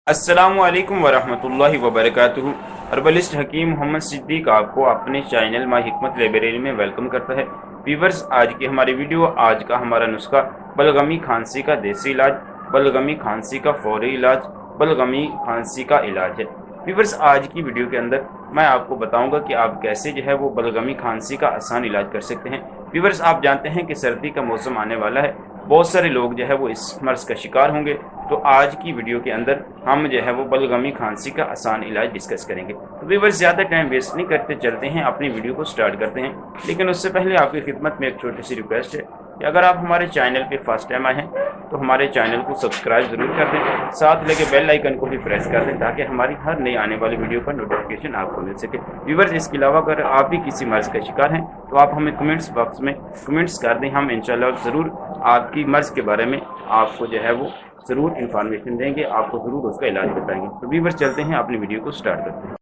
अस्सलामुअलैकुम वरहमतुल्लाहि वबरकातुहू। हर्बलिस्ट हकीम मोहम्मद सिद्दीक आपको अपने चैनल माय हिकमत लाइब्रेरी में वेलकम करता है। व्यूअर्स, आज की हमारी वीडियो, आज का हमारा नुस्खा बलगमी खांसी का देसी इलाज, बलगमी खांसी का फौरी इलाज, बलगमी खांसी का इलाज है। व्यूअर्स, आज की वीडियो के अंदर मैं आपको बताऊंगा कि आप कैसे जो है वो बलगमी खांसी का आसान इलाज कर सकते हैं। व्यूअर्स, आप जानते हैं कि सर्दी का मौसम आने वाला है, बहुत सारे लोग जो है वो इस मर्ज का शिकार होंगे। तो आज की वीडियो के अंदर हम जो है वो बलगमी खांसी का आसान इलाज डिस्कस करेंगे। तो व्यूअर्स, ज़्यादा टाइम वेस्ट नहीं करते, चलते हैं अपनी वीडियो को स्टार्ट करते हैं। लेकिन उससे पहले आपकी खिदमत में एक छोटी सी रिक्वेस्ट है कि अगर आप हमारे चैनल पे फर्स्ट टाइम आए हैं तो हमारे चैनल को सब्सक्राइब ज़रूर कर दें, साथ लगे बेल आइकन को भी प्रेस कर दें ताकि हमारी हर नई आने वाली वीडियो का नोटिफिकेशन आपको मिल सके। व्यूअर्स, इसके अलावा अगर आप भी किसी मर्ज का शिकार हैं तो आप हमें कमेंट्स बॉक्स में कमेंट्स कर दें, हम इंशाल्लाह ज़रूर आपकी मर्ज के बारे में आपको जो है वो ज़रूर इन्फॉर्मेशन देंगे, आपको ज़रूर उसका इलाज बताएंगे। तो व्यूअर्स, चलते हैं अपनी वीडियो को स्टार्ट करते हैं।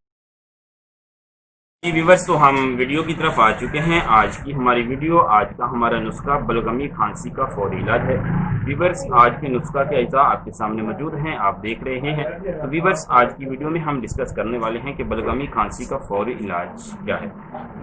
जी व्यूअर्स, तो हम वीडियो की तरफ आ चुके हैं। आज की हमारी वीडियो, आज का हमारा नुस्खा बलगमी खांसी का फौरी इलाज है। व्यूअर्स, आज के नुस्खा के अज्जा आपके सामने मौजूद हैं, आप देख रहे हैं। तो व्यूअर्स, आज की वीडियो में हम डिस्कस करने वाले हैं कि बलगमी खांसी का फौरी इलाज क्या है।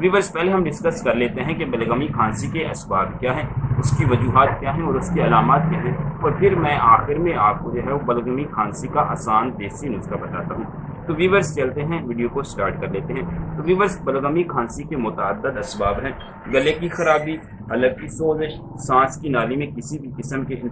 व्यूअर्स, पहले हम डिस्कस कर लेते हैं कि बलगमी खांसी के असबाब क्या हैं, उसकी वजूहात क्या हैं और उसकी अलामात क्या हैं, और फिर मैं आखिर में आपको जो है वो बलगमी खांसी का आसान देसी नुस्खा बताता हूँ। तो व्यूअर्स, चलते हैं, वीडियो को स्टार्ट कर लेते हैं। तो व्यूअर्स, बलगमी खांसी के मुतअद्दिद असबाब हैं। गले की खराबी, हलक की सोजिश, सांस की नाली में किसी भी किस्म के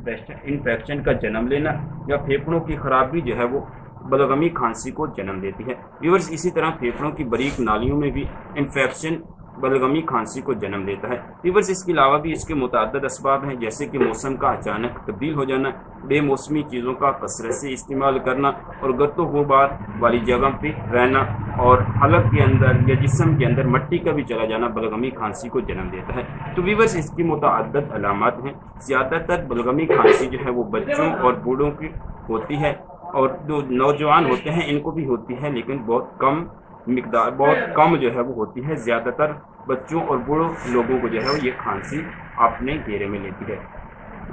इन्फेक्शन का जन्म लेना या फेफड़ों की खराबी जो है वो बलगमी खांसी को जन्म देती है। व्यूअर्स, इसी तरह फेफड़ों की बारीक नालियों में भी इन्फेक्शन बलगमी खांसी को जन्म देता है। व्यूअर्स, इसके अलावा भी इसके मुतअद्दिद असबाब हैं, जैसे कि मौसम का अचानक तब्दील हो जाना, बेमौसमी चीज़ों का कसरत से इस्तेमाल करना और गर्तो गुबार वाली जगह पे रहना और हलक के अंदर या जिस्म के अंदर मिट्टी का भी चला जाना बलगमी खांसी को जन्म देता है। तो व्यूअर्स, इसकी मुतअद्दिद अलामात हैं। ज़्यादातर बलगमी खांसी जो है वो बच्चों और बूढ़ों की होती है, और जो नौजवान होते हैं इनको भी होती है, लेकिन बहुत कम जो है वो होती है। ज़्यादातर बच्चों और बूढ़ों लोगों को जो है वो ये खांसी अपने घेरे में लेती है।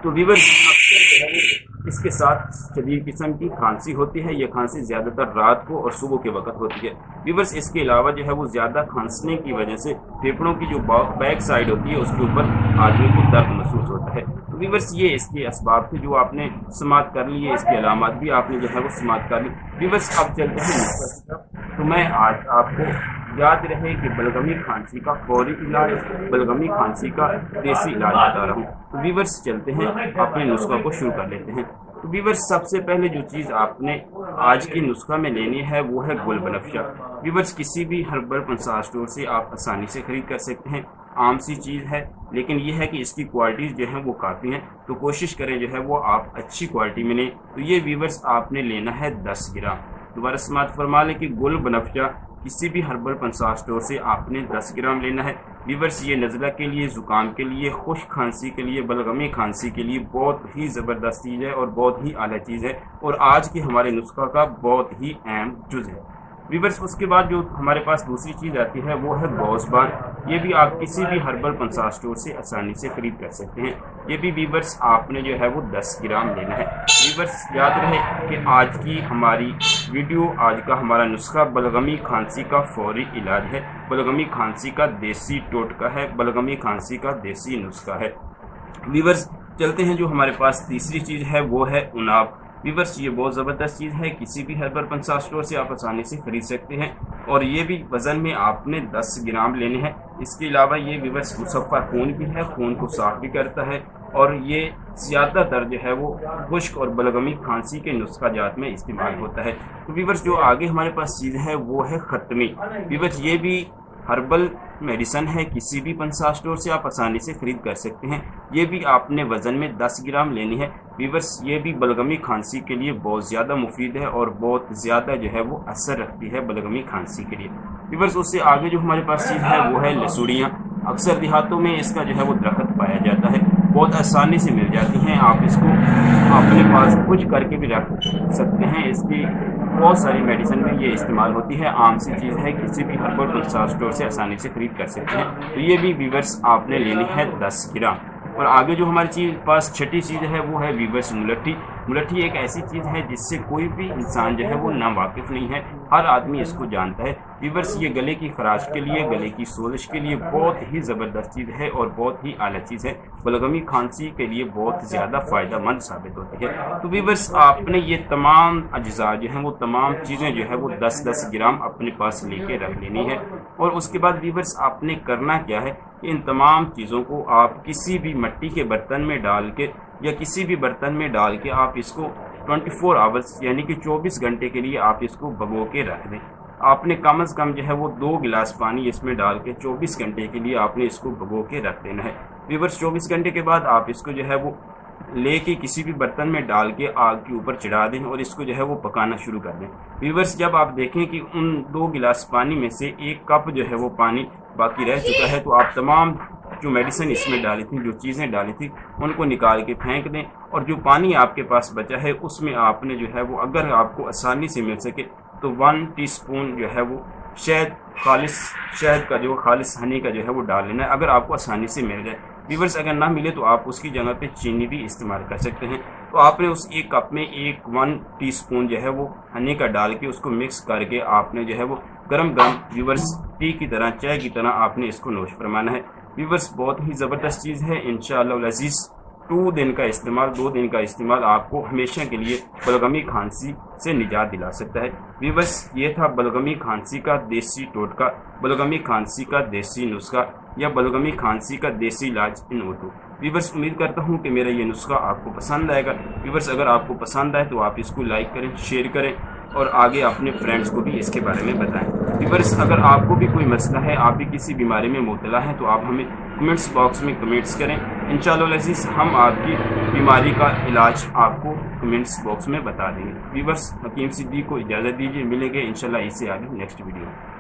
तो व्यूअर्स, अक्सर जो है इसके साथ शदीद किस्म की खांसी होती है। ये खांसी ज़्यादातर रात को और सुबह के वक्त होती है। व्यूअर्स, इसके अलावा जो है वो ज़्यादा खांसने की वजह से फेफड़ों की जो बैक साइड होती है उसके ऊपर आदमी को दर्द महसूस होता है। तो व्यूअर्स, ये इसके असबाब थे जो आपने समात कर लिए, इसकी अलामत भी आपने जो है वो समात कर ली। व्यूअर्स, अब चलते हैं। तो मैं आज आपको याद रहे कि बलगमी खांसी का फौरी इलाज, बलगमी खांसी का देसी इलाज बता रहा हूँ। तो व्यूअर्स, चलते हैं, अपने नुस्खा को शुरू कर लेते हैं। तो व्यूअर्स, सबसे पहले जो चीज़ आपने आज की नुस्खा में लेनी है वो है गुल बनफशा। व्यूअर्स, किसी भी हर्बल पंसार स्टोर से आप आसानी से खरीद कर सकते हैं। आम सी चीज़ है, लेकिन ये है कि इसकी क्वालिटीज़ जो है वो काफ़ी हैं, तो कोशिश करें जो है वो आप अच्छी क्वालिटी में लें। तो ये व्यूअर्स, आपने लेना है 10 ग्राम। दोबारा समात फरमा लें कि गुल बनफशा किसी भी हर्बल पंसार स्टोर से आपने 10 ग्राम लेना है। व्यूअर्स, ये नज़ला के लिए, ज़ुकाम के लिए, खुश खांसी के लिए, बलगमी खांसी के लिए बहुत ही ज़बरदस्त चीज़ है और बहुत ही आला चीज़ है, और आज के हमारे नुस्खा का बहुत ही अहम जुज़ है। व्यूअर्स, उसके बाद जो हमारे पास दूसरी चीज़ आती है वो है गौसबान। ये भी आप किसी भी हर्बल पंसार स्टोर से आसानी से खरीद कर सकते हैं। ये भी व्यूअर्स, आपने जो है वो 10 ग्राम लेना है। व्यूअर्स, याद रहे कि आज की हमारी वीडियो, आज का हमारा नुस्खा बलगमी खांसी का फौरी इलाज है, बलगमी खांसी का देसी टोटका है, बलगमी खांसी का देसी नुस्खा है। व्यूअर्स, चलते हैं, जो हमारे पास तीसरी चीज़ है वो है उनाब। व्यूअर्स, ये बहुत ज़बरदस्त चीज़ है, किसी भी हर्बल पंसार स्टोर से आप आसानी से खरीद सकते हैं, और ये भी वज़न में आपने 10 ग्राम लेने हैं। इसके अलावा ये व्यूअर्स मुसफ़्फ़ा खून भी है, खून को साफ़ भी करता है, और ये ज़्यादातर जो है वो खुश्क और बलगमी खांसी के नुस्खा जात में इस्तेमाल होता है। तो व्यूअर्स, जो आगे हमारे पास चीज़ है वो है ख़त्मी। व्यूअर्स, ये भी हर्बल मेडिसन है, किसी भी पंसार स्टोर से आप आसानी से खरीद कर सकते हैं। ये भी आपने वज़न में 10 ग्राम लेनी है। व्यूअर्स, ये भी बलगमी खांसी के लिए बहुत ज़्यादा मुफीद है और बहुत ज़्यादा जो है वो असर रखती है बलगमी खांसी के लिए। व्यूअर्स, उससे आगे जो हमारे पास चीज़ है वो है लसूड़ियाँ। अक्सर देहातों में इसका जो है वो दरख्त पाया जाता है, बहुत आसानी से मिल जाती हैं। आप इसको अपने पास कुछ करके भी रख सकते हैं। इसकी बहुत सारी मेडिसिन में ये इस्तेमाल होती है, आम सी चीज़ है, किसी भी हर्बल पंसार स्टोर से आसानी से खरीद कर सकते हैं। तो ये भी व्यूअर्स, आपने लेनी है 10 ग्राम। और आगे जो हमारे पास छठी चीज़ है वो है वीवर्स मुलट्ठी। ملٹھی ایک ایسی چیز ہے جس سے کوئی بھی انسان جو ہے وہ ناواقف نہیں ہے، ہر آدمی اس کو جانتا ہے۔ ویورز یہ گلے کی خراش کے لیے، گلے کی سوزش کے لیے بہت ہی زبردست چیز ہے اور بہت ہی اعلیٰ چیز ہے، بلغمی کھانسی کے لیے بہت زیادہ فائدہ مند ثابت ہوتی ہے۔ تو ویورز آپ نے یہ تمام اجزاء جو ہیں وہ تمام چیزیں جو ہے وہ 10-10 گرام اپنے پاس لے کے رکھ لینی ہے، اور اس کے بعد ویورز آپ نے کرنا کیا ہے کہ ان تمام چیزوں کو آپ کسی بھی مٹی کے برتن میں ڈال کے یا کسی بھی برتن میں ڈال کے آپ اس کو 24 آورز یعنی کہ 24 گھنٹے کے لیے آپ اس کو بھگو کے رکھ دیں۔ آپ نے کم از کم جو ہے وہ 2 گلاس پانی اس میں ڈال کے 24 گھنٹے کے لیے آپ نے اس کو بھگو کے رکھ دینا ہے۔ ویورز 24 گھنٹے کے بعد آپ اس کو جو ہے وہ لے کے کسی بھی برتن میں ڈال کے آگ کے اوپر چڑھا دیں اور اس کو جو ہے وہ پکانا شروع کر دیں۔ ویورز جب آپ دیکھیں کہ ان 2 گلاس پانی میں سے 1 کپ جو ہے وہ پانی باقی رہ چکا ہے، تو آپ تمام جو میڈیسن اس میں ڈالی تھی، جو چیزیں ڈالی تھی، ان کو نکال کے پھینک دیں، اور جو پانی آپ کے پاس بچا ہے اس میں آپ نے جو ہے وہ اگر آپ کو آسانی سے مل سکے تو 1 ٹی اسپون جو ہے وہ شہد، خالص شہد کا جو خالص ہنی کا جو ہے وہ ڈال لینا ہے، اگر آپ کو آسانی سے مل جائے۔ ویورز اگر نہ ملے تو آپ اس کی جگہ پہ چینی بھی استعمال کر سکتے ہیں۔ تو آپ نے اس 1 کپ میں 1 ٹی اسپون جو ہے وہ ہنی کا ڈال کے اس کو مکس کر کے آپ نے جو ہے وہ گرم گرم ویورز ٹی کی طرح، چائے کی طرح آپ نے اس کو نوش فرمانا ہے۔ ویورز بہت ہی زبردست چیز ہے، انشاءاللہ العزیز 2 دن کا استعمال آپ کو ہمیشہ کے لیے بلغمی کھانسی سے نجات دلا سکتا ہے۔ ویورز یہ تھا بلغمی کھانسی کا دیسی ٹوٹکا، بلغمی کھانسی کا دیسی نسخہ یا بلغمی کھانسی کا دیسی علاج ان اردو۔ ویورز امید کرتا ہوں کہ میرا یہ نسخہ آپ کو پسند آئے گا۔ ویورز اگر آپ کو پسند آئے تو آپ اس کو لائک کریں، شیئر کریں اور آگے اپنے فرینڈز کو بھی اس کے بارے میں بتائیں۔ ویورز اگر آپ کو بھی کوئی مسئلہ ہے، آپ بھی کسی بیماری میں مبتلا ہیں، تو آپ ہمیں کمنٹس باکس میں کمنٹس کریں، انشاءاللہ العزیز ہم آپ کی بیماری کا علاج آپ کو کمنٹس باکس میں بتا دیں گے۔ ویورز حکیم صدیق کو اجازت دیجیے، ملیں گے انشاءاللہ اس سے آگے نیکسٹ ویڈیو میں۔